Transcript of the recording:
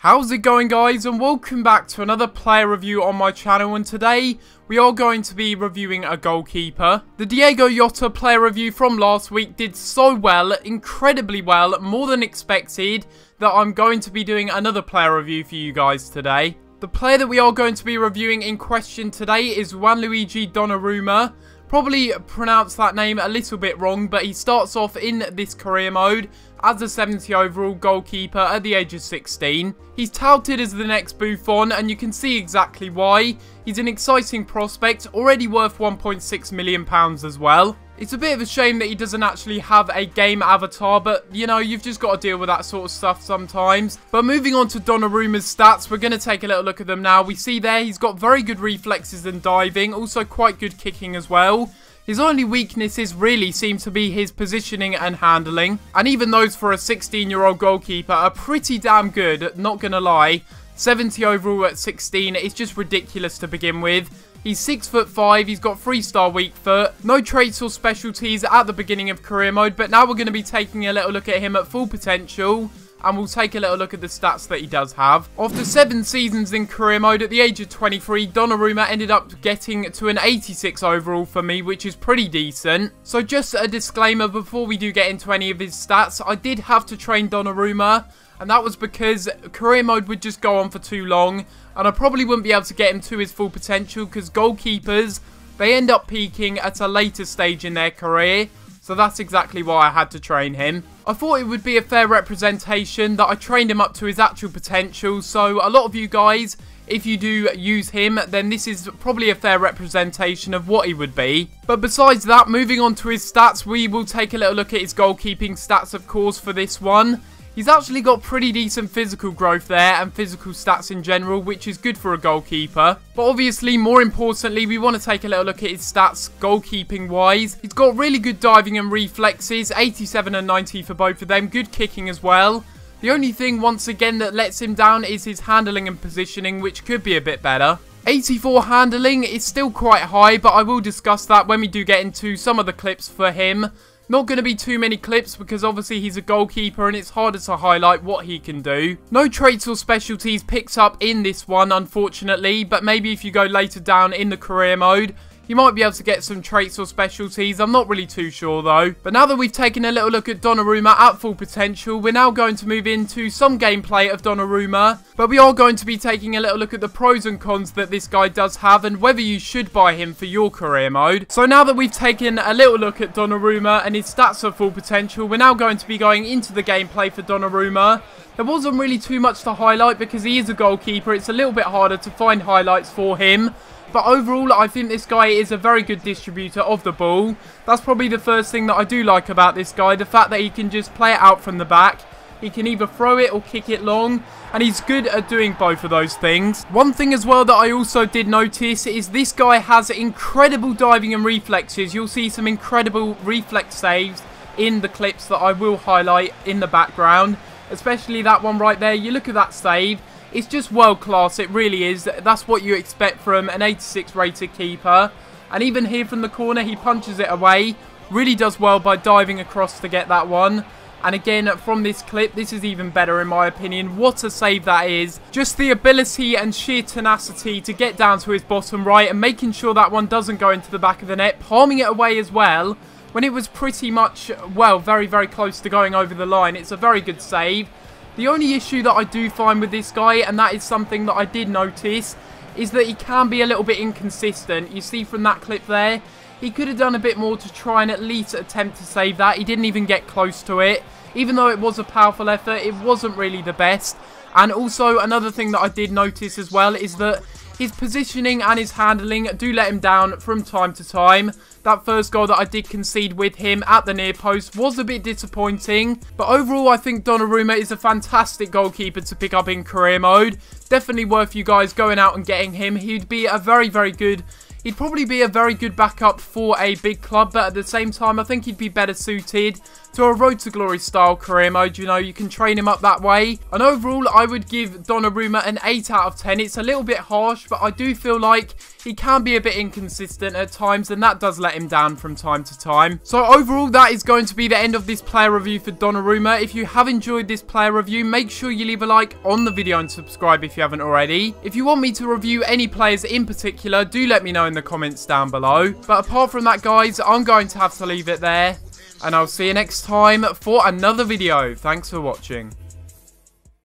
How's it going, guys, and welcome back to another player review on my channel. And today we are going to be reviewing a goalkeeper. The Diogo Jota player review from last week did so well, incredibly well, more than expected, that I'm going to be doing another player review for you guys today. The player that we are going to be reviewing in question today is Gianluigi Donnarumma. Probably pronounced that name a little bit wrong, but he starts off in this career mode as a 70 overall goalkeeper at the age of 16. He's touted as the next Buffon, and you can see exactly why. He's an exciting prospect, already worth £1.6 million as well. It's a bit of a shame that he doesn't actually have a game avatar, but, you know, you've just got to deal with that sort of stuff sometimes. But moving on to Donnarumma's stats, we're going to take a little look at them now. We see there he's got very good reflexes and diving, also quite good kicking as well. His only weaknesses really seem to be his positioning and handling. And even those for a 16-year-old goalkeeper are pretty damn good, not going to lie. 70 overall at 16 is just ridiculous to begin with. He's 6'5", he's got 3-star weak foot, no traits or specialties at the beginning of career mode, but now we're going to be taking a little look at him at full potential, and we'll take a little look at the stats that he does have. After 7 seasons in career mode at the age of 23, Donnarumma ended up getting to an 86 overall for me, which is pretty decent. So just a disclaimer before we do get into any of his stats, I did have to train Donnarumma, and that was because career mode would just go on for too long, and I probably wouldn't be able to get him to his full potential because goalkeepers, they end up peaking at a later stage in their career. So that's exactly why I had to train him. I thought it would be a fair representation that I trained him up to his actual potential. So a lot of you guys, if you do use him, then this is probably a fair representation of what he would be. But besides that, moving on to his stats, we will take a little look at his goalkeeping stats, of course, for this one. He's actually got pretty decent physical growth there and physical stats in general, which is good for a goalkeeper. But obviously, more importantly, we want to take a little look at his stats goalkeeping wise. He's got really good diving and reflexes, 87 and 90 for both of them, good kicking as well. The only thing, once again, that lets him down is his handling and positioning, which could be a bit better. 84 handling is still quite high, but I will discuss that when we do get into some of the clips for him. Not going to be too many clips because obviously he's a goalkeeper and it's harder to highlight what he can do. No traits or specialties picked up in this one, unfortunately, but maybe if you go later down in the career mode, you might be able to get some traits or specialties. I'm not really too sure though. But now that we've taken a little look at Donnarumma at full potential, we're now going to move into some gameplay of Donnarumma. But we are going to be taking a little look at the pros and cons that this guy does have and whether you should buy him for your career mode. So now that we've taken a little look at Donnarumma and his stats at full potential, we're now going to be going into the gameplay for Donnarumma. There wasn't really too much to highlight because he is a goalkeeper. It's a little bit harder to find highlights for him. But overall, I think this guy is a very good distributor of the ball. That's probably the first thing that I do like about this guy. The fact that he can just play it out from the back. He can either throw it or kick it long. And he's good at doing both of those things. One thing as well that I also did notice is this guy has incredible diving and reflexes. You'll see some incredible reflex saves in the clips that I will highlight in the background. Especially that one right there. You look at that save. It's just world class, it really is. That's what you expect from an 86 rated keeper. And even here from the corner, he punches it away. Really does well by diving across to get that one. And again, from this clip, this is even better in my opinion. What a save that is. Just the ability and sheer tenacity to get down to his bottom right and making sure that one doesn't go into the back of the net. Palming it away as well when it was pretty much, well, very, very close to going over the line. It's a very good save. The only issue that I do find with this guy, and that is something that I did notice, is that he can be a little bit inconsistent. You see from that clip there, he could have done a bit more to try and at least attempt to save that. He didn't even get close to it. Even though it was a powerful effort, it wasn't really the best. And also, another thing that I did notice as well is that his positioning and his handling do let him down from time to time. That first goal that I did concede with him at the near post was a bit disappointing. But overall, I think Donnarumma is a fantastic goalkeeper to pick up in career mode. Definitely worth you guys going out and getting him. He'd be a very, very good... He'd probably be a very good backup for a big club, but at the same time, I think he'd be better suited to a Road to Glory style career mode. You know, you can train him up that way. And overall, I would give Donnarumma an 8 out of 10. It's a little bit harsh, but I do feel like he can be a bit inconsistent at times, and that does let him down from time to time. So overall, that is going to be the end of this player review for Donnarumma. If you have enjoyed this player review, make sure you leave a like on the video and subscribe if you haven't already. If you want me to review any players in particular, do let me know in the comments down below. But apart from that, guys, I'm going to have to leave it there, and I'll see you next time for another video. Thanks for watching.